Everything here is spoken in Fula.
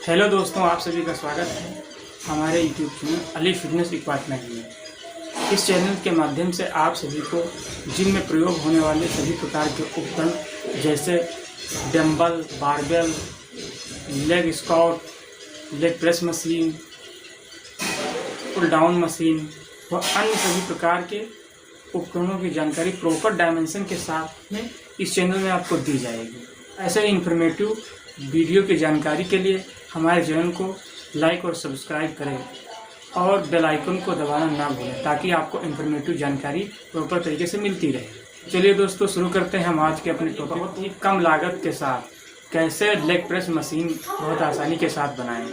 हेलो दोस्तों, आप सभी का स्वागत है हमारे YouTube channel Ali fitness equipment में। इस चैनल के माध्यम से आप सभी को जिम में प्रयोग होने वाले सभी प्रकार के उपकरण जैसे dumbbell, barbell, leg squat, leg press machine, pull down machine व अन्य सभी प्रकार के उपकरणों की जानकारी प्रॉपर डायमेंशन के साथ में इस चैनल में आपको दी जाएगी। ऐसे इन्फॉर्मेटिव वीडियो की जानकारी के लिए हमारे चैनल को लाइक और सब्सक्राइब करें और बेल आइकन को दबाना ना भूलें ताकि आपको इन्फॉर्मेटिव जानकारी प्रॉपर तरीके से मिलती रहे। चलिए दोस्तों, शुरू करते हैं हम आज के अपने टॉपिक। बहुत ही कम लागत के साथ कैसे लेग प्रेस मशीन बहुत आसानी के साथ बनाएं।